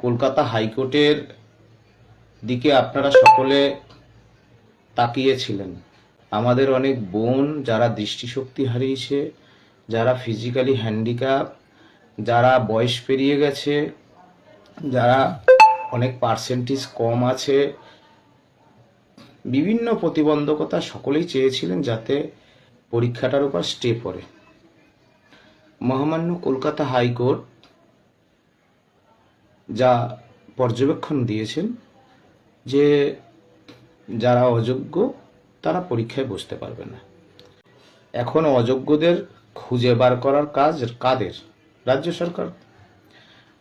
কলকাতা হাইকোর্টের দিকে আপনারা সকলে তাকিয়েছিলেন। আমাদের অনেক বোন যারা দৃষ্টিশক্তি হারিয়েছে, যারা ফিজিক্যালি হ্যান্ডিক্যাপ, যারা বয়স পেরিয়ে গেছে, যারা অনেক পার্সেন্টেজ কম আছে, বিভিন্ন প্রতিবন্ধকতা, সকলেই চেয়েছিলেন যাতে পরীক্ষাটার উপর স্টে পড়ে। মহামান্য কলকাতা হাইকোর্ট যা পর্যবেক্ষণ দিয়েছেন যে যারা অযোগ্য তারা পরীক্ষায় বসতে পারবে না। এখন অযোগ্যদের খুঁজে বার করার কাজ কাদের? রাজ্য সরকার।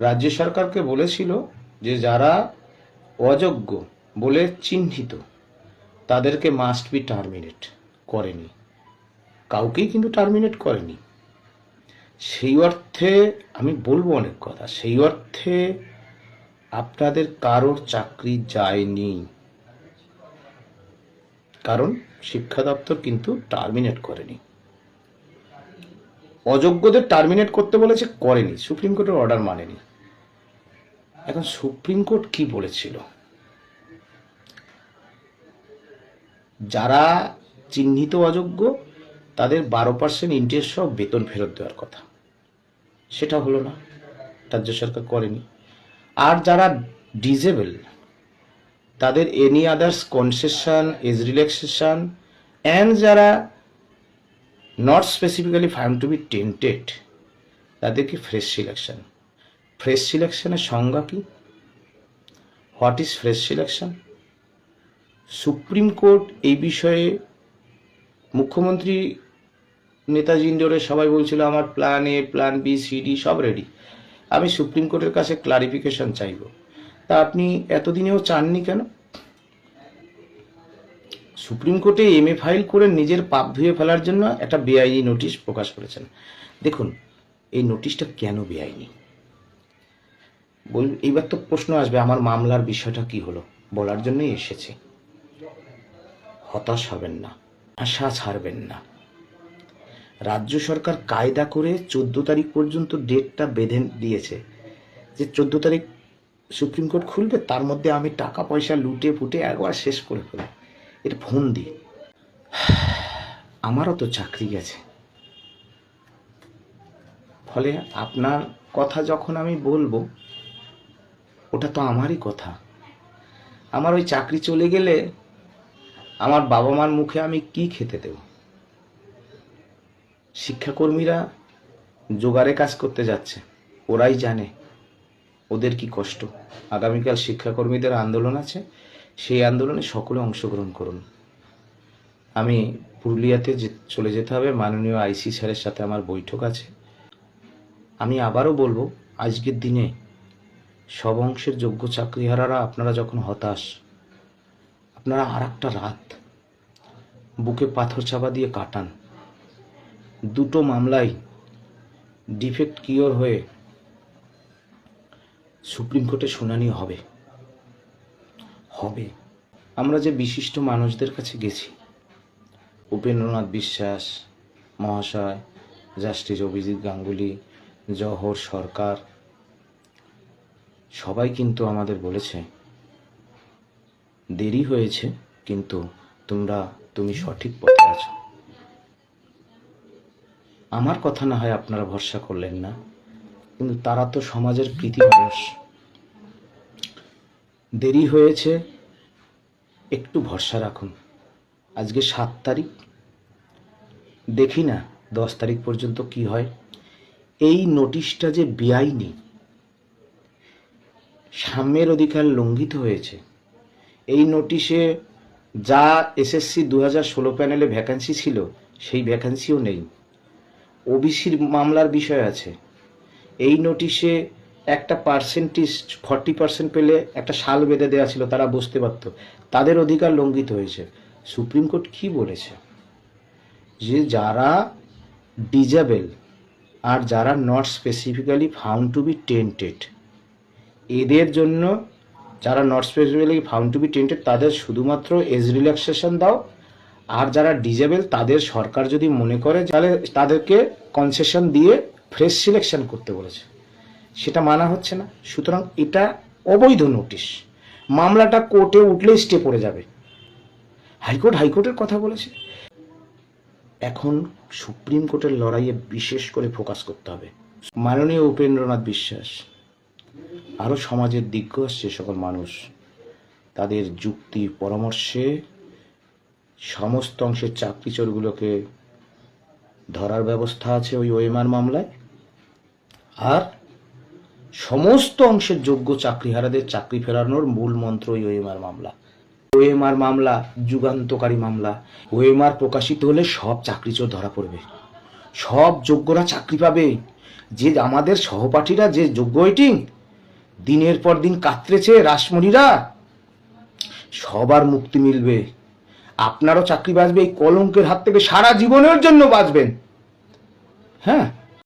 রাজ্য সরকারকে বলেছিল যে যারা অযোগ্য বলে চিহ্নিত তাদেরকে মাস্ট বি টার্মিনেট, করেনি, কাউকেই কিন্তু টার্মিনেট করেনি। সেই অর্থে আমি বলবো অনেক কথা, সেই অর্থে আপনাদের কারোর চাকরি যায়নি, কারণ শিক্ষা দপ্তর কিন্তু টার্মিনেট করেনি। অযোগ্যদের টার্মিনেট করতে বলেছে, করেনি, সুপ্রিম কোর্টের অর্ডার মানেনি। এখন সুপ্রিম কোর্ট কি বলেছিল? যারা চিহ্নিত অযোগ্য তাদের 12% ইন্টারেস্ট সহ বেতন ফেরত দেওয়ার কথা, সেটা হলো না, রাজ্য সরকার করেনি। আর যারা ডিজেবল তাদের any others concession, as relaxation, and যারা not specifically found to be tainted তাদেরকে ফ্রেশ সিলেকশন। ফ্রেশ সিলেকশনের সংজ্ঞা কি? What is fresh selection? Supreme court এই বিষয়ে, মুখ্যমন্ত্রী নেতাজি ইন্ডোরে সবাই বলছিল আমার plan A, plan B, CD সব রেডি। আমি সুপ্রিম কোর্টের কাছে ক্লারিফিকেশন চাইব, তা আপনি এতদিনেও চাননি কেন? সুপ্রিম কোর্টে এমএ ফাইল করে নিজের পাপ ধুয়ে ফেলার জন্য একটা বেআইনি নোটিশ প্রকাশ করেছেন। দেখুন এই নোটিশটা কেন বেআইনি এইবার তো প্রশ্ন আসবে, আমার মামলার বিষয়টা কি হলো, বলার জন্যই এসেছে। হতাশ হবেন না, আশা ছাড়বেন না। রাজ্য সরকার কায়দা করে 14 তারিখ পর্যন্ত ডেটটা বেঁধে দিয়েছে যে 14 তারিখ সুপ্রিম কোর্ট খুলবে, তার মধ্যে আমি টাকা পয়সা লুটে ফুটে একবার শেষ করে ফেলব। এটা ফোন দিই, আমারও তো চাকরি গেছে। ফলে আপনার কথা যখন আমি বলবো ওটা তো আমারই কথা। আমার ওই চাকরি চলে গেলে আমার বাবা মার মুখে আমি কি খেতে দেব? শিক্ষাকর্মীরা জোগাড়ে কাজ করতে যাচ্ছে, ওরাই জানে ওদের কি কষ্ট। আগামীকাল শিক্ষাকর্মীদের আন্দোলন আছে, সেই আন্দোলনে সকলে অংশগ্রহণ করুন। আমি পুরুলিয়াতে চলে যেতে হবে, মাননীয় আইসি স্যারের সাথে আমার বৈঠক আছে। আমি আবারও বলবো, আজকের দিনে সব অংশের যোগ্য চাকরিহারারা আপনারা যখন হতাশ, আপনারা আর একটা রাত বুকে পাথর চাপা দিয়ে কাটান। দুটো মামলায় ডিফেক্ট কিওর হয়ে সুপ্রিম কোর্টে শুনানি হবে। আমরা যে বিশিষ্ট মানুষদের কাছে গেছি, উপেন্দ্রনাথ বিশ্বাস মহাশয়, জাস্টিস অভিজিৎ গাঙ্গুলি, জহর সরকার, সবাই কিন্তু আমাদের বলেছে দেরি হয়েছে কিন্তু তুমি সঠিক পথে আছো। আমার কথা না হয় আপনারা ভরসা করলেন না, কিন্তু তারা তো সমাজের কৃতি মানুষ। দেরি হয়েছে, একটু ভরসা রাখুন। আজকে 7 তারিখ, দেখি না 10 তারিখ পর্যন্ত কি হয়। এই নোটিশটা যে বেআইনি, সাম্যের অধিকার লঙ্ঘিত হয়েছে। এই নোটিশে যা এসএসসি 2016 প্যানেলে ভ্যাকান্সি ছিল সেই ভ্যাকান্সিও নেই। ওবিসির মামলার বিষয় আছে। এই নোটিশে একটা পার্সেন্টেজ 40% পেলে একটা সাল বেঁধে দেওয়া ছিল, তারা বুঝতে পারত, তাদের অধিকার লঙ্ঘিত হয়েছে। সুপ্রিম কোর্ট কি বলেছে? যে যারা ডিজেবল আর যারা not specifically found to be tainted, এদের জন্য, যারা not specifically found to be tainted তাদের শুধুমাত্র এজ রিল্যাক্সেশন দাও, আর যারা ডিজেবল তাদের সরকার যদি মনে করে তাহলে তাদেরকে কনসেশন দিয়ে ফ্রেশ সিলেকশন করতে বলেছে। সেটা মানা হচ্ছে না। সুতরাং এটা অবৈধ নোটিশ, মামলাটা কোর্টে উঠলে স্টে পড়ে যাবে। হাইকোর্টের কথা বলেছে। এখন সুপ্রিম কোর্টের লড়াইয়ে বিশেষ করে ফোকাস করতে হবে। মাননীয় উপেন্দ্রনাথ বিশ্বাস, আরও সমাজের দিগ্গজ যে সকল মানুষ, তাদের যুক্তি পরামর্শে সমস্ত অংশের চাকরিচোরগুলোকে ধরার ব্যবস্থা আছে ওই ওএমআর মামলায়, আর সমস্ত অংশের যোগ্য চাকরিহারাদের চাকরি ফেরানোর মূল মন্ত্র ওই ওএমআর মামলা। ওএমআর মামলা যুগান্তকারী মামলা। ওএমআর প্রকাশিত হলে সব চাকরিচোর ধরা পড়বে, সব যোগ্যরা চাকরি পাবে। যে আমাদের সহপাঠীরা যে যোগ্য ওয়েটিং দিনের পর দিন কাতরেছে, রাসমণিরা, সবার মুক্তি মিলবে। আপনারও চাকরি বাঁচবে, এই কলঙ্কের হাত থেকে সারা জীবনের জন্য বাঁচবেন। হ্যাঁ,